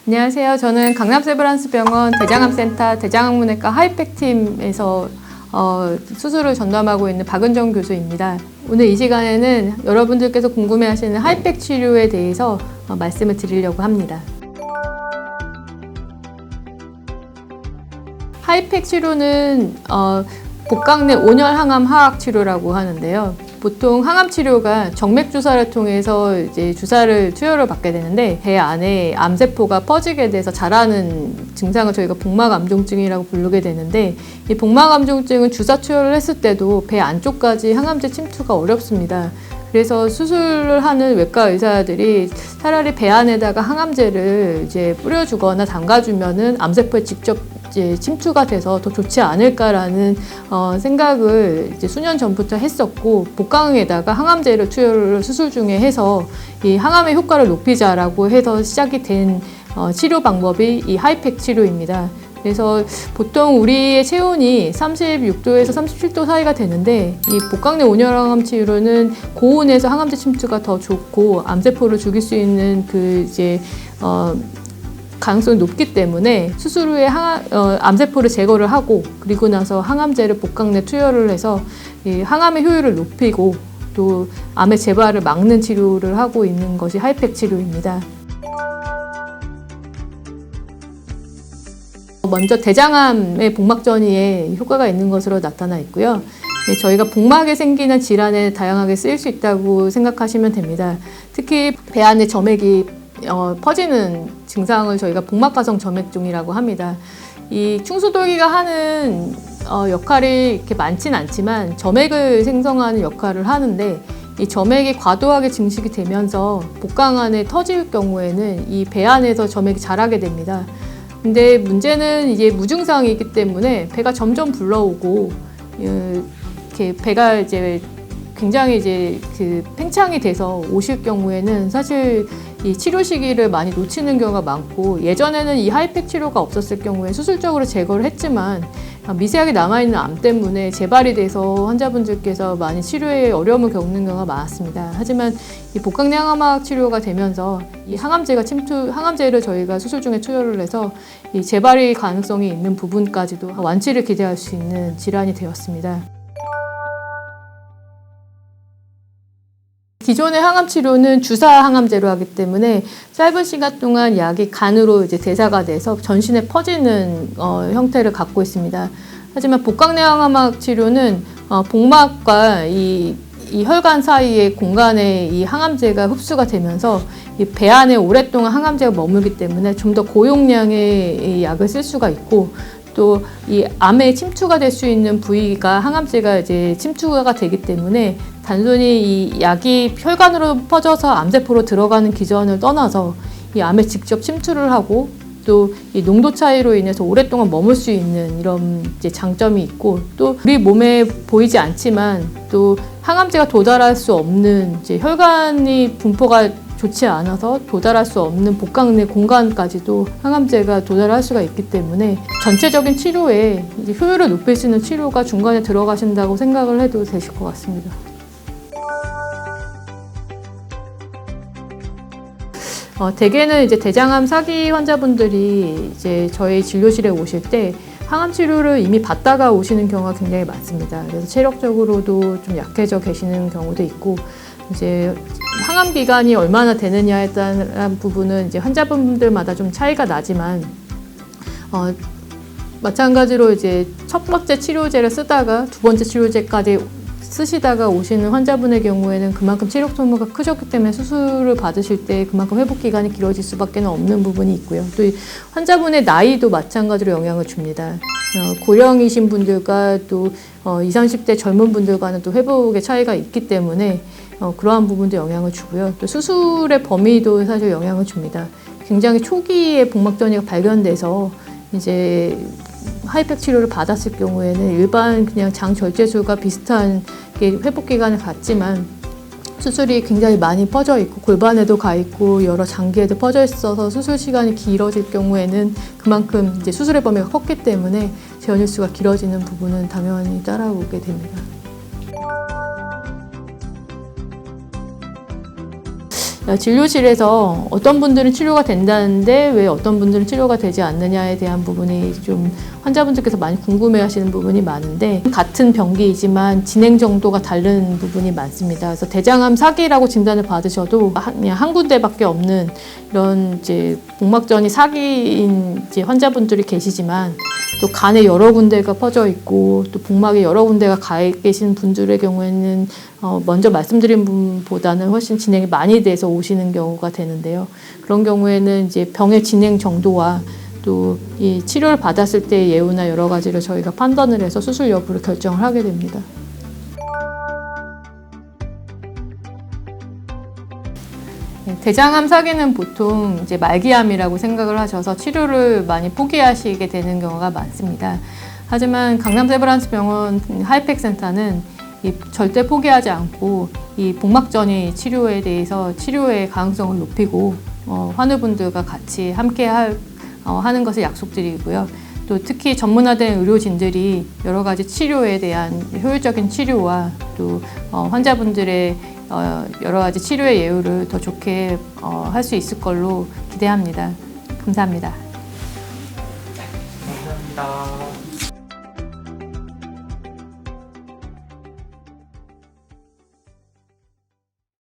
안녕하세요. 저는 강남세브란스병원 대장암센터 대장학문외과 하이팩팀에서 수술을 전담하고 있는 박은정 교수입니다. 오늘 이 시간에는 여러분들께서 궁금해하시는 하이팩 치료에 대해서 말씀을 드리려고 합니다. 하이팩 치료는 복강내 온열 항암 화학 치료라고 하는데요. 보통 항암 치료가 정맥 주사를 통해서 이제 투여를 받게 되는데 배 안에 암세포가 퍼지게 돼서 자라는 증상을 저희가 복막암종증이라고 부르게 되는데 이 복막암종증은 주사 투여를 했을 때도 배 안쪽까지 항암제 침투가 어렵습니다. 그래서 수술을 하는 외과 의사들이 차라리 배 안에다가 항암제를 이제 뿌려주거나 담가주면은 암세포에 직접 이제 침투가 돼서 더 좋지 않을까라는 생각을 이제 수년 전부터 했었고, 복강에다가 항암제를 투여를 수술 중에 해서 이 항암의 효과를 높이자라고 해서 시작이 된 치료 방법이 이 하이팩 치료입니다. 그래서 보통 우리의 체온이 36도에서 37도 사이가 되는데 이 복강내 온열항암 치료는 고온에서 항암제 침투가 더 좋고 암세포를 죽일 수 있는 가능성이 높기 때문에 수술 후에 암세포를 제거를 하고 그리고 나서 항암제를 복강내 투여를 해서 이 항암의 효율을 높이고 또 암의 재발을 막는 치료를 하고 있는 것이 하이팩 치료입니다. 먼저 대장암의 복막 전이에 효과가 있는 것으로 나타나 있고요. 저희가 복막에 생기는 질환에 다양하게 쓰일 수 있다고 생각하시면 됩니다. 특히 배 안에 점액이 퍼지는 증상을 저희가 복막가성 점액종이라고 합니다. 이 충수돌기가 하는 역할이 이렇게 많진 않지만 점액을 생성하는 역할을 하는데 이 점액이 과도하게 증식이 되면서 복강 안에 터질 경우에는 이 배 안에서 점액이 자라게 됩니다. 근데 문제는 이제 무증상이기 때문에 배가 점점 불러오고 이렇게 배가 이제 굉장히 이제 팽창이 돼서 오실 경우에는 사실 이 치료 시기를 많이 놓치는 경우가 많고, 예전에는 이 하이팩 치료가 없었을 경우에 수술적으로 제거를 했지만 미세하게 남아있는 암 때문에 재발이 돼서 환자분들께서 많이 치료에 어려움을 겪는 경우가 많았습니다. 하지만 이 복강내 항암화학 치료가 되면서 이 항암제를 저희가 수술 중에 투여를 해서 이 재발의 가능성이 있는 부분까지도 완치를 기대할 수 있는 질환이 되었습니다. 기존의 항암 치료는 주사 항암제로 하기 때문에 짧은 시간 동안 약이 간으로 이제 대사가 돼서 전신에 퍼지는 형태를 갖고 있습니다. 하지만 복강내 항암학 치료는 복막과 이 혈관 사이의 공간에 이 항암제가 흡수가 되면서 이 배 안에 오랫동안 항암제가 머물기 때문에 좀 더 고용량의 이 약을 쓸 수가 있고, 또 이 암에 침투가 될 수 있는 부위가 항암제가 이제 침투가 되기 때문에 단순히 이 약이 혈관으로 퍼져서 암세포로 들어가는 기전을 떠나서 이 암에 직접 침투를 하고 또 이 농도 차이로 인해서 오랫동안 머물 수 있는 이런 이제 장점이 있고, 또 우리 몸에 보이지 않지만 또 항암제가 도달할 수 없는 이제 혈관이 분포가 좋지 않아서 도달할 수 없는 복강 내 공간까지도 항암제가 도달할 수가 있기 때문에 전체적인 치료에 이제 효율을 높일 수 있는 치료가 중간에 들어가신다고 생각을 해도 되실 것 같습니다. 대개는 이제 대장암 사기 환자분들이 이제 저희 진료실에 오실 때 항암 치료를 이미 받다가 오시는 경우가 굉장히 많습니다. 그래서 체력적으로도 좀 약해져 계시는 경우도 있고, 이제 항암 기간이 얼마나 되느냐에 따른 부분은 이제 환자분들마다 좀 차이가 나지만, 마찬가지로 이제 첫 번째 치료제를 쓰다가 두 번째 치료제까지 쓰시다가 오시는 환자분의 경우에는 그만큼 체력 소모가 크셨기 때문에 수술을 받으실 때 그만큼 회복 기간이 길어질 수밖에 없는 부분이 있고요. 또 환자분의 나이도 마찬가지로 영향을 줍니다. 고령이신 분들과 또 20, 30대 젊은 분들과는 또 회복의 차이가 있기 때문에 그러한 부분도 영향을 주고요. 또 수술의 범위도 사실 영향을 줍니다. 굉장히 초기에 복막전이가 발견돼서 이제 하이팩 치료를 받았을 경우에는 일반 그냥 장 절제술과 비슷한 회복 기간을 갖지만 수술이 굉장히 많이 퍼져 있고 골반에도 가 있고 여러 장기에도 퍼져 있어서 수술 시간이 길어질 경우에는 그만큼 이제 수술의 범위가 컸기 때문에 재원 일수가 길어지는 부분은 당연히 따라오게 됩니다. 진료실에서 어떤 분들은 치료가 된다는데 왜 어떤 분들은 치료가 되지 않느냐에 대한 부분이 좀 환자분들께서 많이 궁금해하시는 부분이 많은데 같은 병기이지만 진행 정도가 다른 부분이 많습니다. 그래서 대장암 사기라고 진단을 받으셔도 그냥 한 군데밖에 없는 이런 이제 복막전이 사기인 이제 환자분들이 계시지만 또 간에 여러 군데가 퍼져 있고 또 복막에 여러 군데가 가 계신 분들의 경우에는 먼저 말씀드린 분보다는 훨씬 진행이 많이 돼서 오시는 경우가 되는데요. 그런 경우에는 이제 병의 진행 정도와 또 이 치료를 받았을 때의 예후나 여러 가지를 저희가 판단을 해서 수술 여부를 결정을 하게 됩니다. 대장암 사기는 보통 이제 말기암이라고 생각을 하셔서 치료를 많이 포기하시게 되는 경우가 많습니다. 하지만 강남세브란스병원 하이펙센터는 절대 포기하지 않고 이 복막전이 치료에 대해서 치료의 가능성을 높이고 환우분들과 같이 함께 하는 것을 약속드리고요. 또 특히 전문화된 의료진들이 여러 가지 치료에 대한 효율적인 치료와 또 환자분들의 여러 가지 치료의 예후를 더 좋게 할 수 있을 걸로 기대합니다. 감사합니다. 감사합니다.